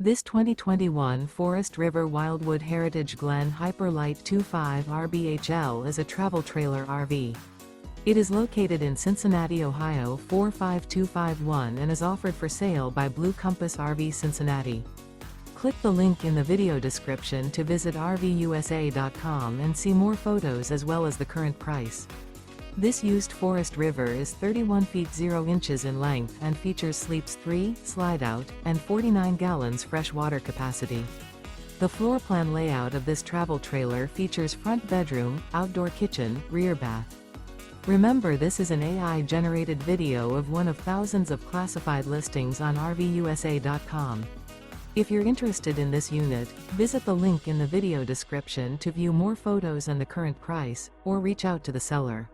This 2021 Forest River Wildwood Heritage Glen Hyper-Lyte 25 RBHL is a travel trailer RV. It is located in Cincinnati, Ohio 45251 and is offered for sale by Blue Compass RV Cincinnati. Click the link in the video description to visit RVUSA.com and see more photos as well as the current price. This used Forest River is 31 feet 0 inches in length and features sleeps 3, slide-out, and 49 gallons fresh water capacity. The floor plan layout of this travel trailer features front bedroom, outdoor kitchen, rear bath. Remember, this is an AI-generated video of one of thousands of classified listings on RVUSA.com. If you're interested in this unit, visit the link in the video description to view more photos and the current price, or reach out to the seller.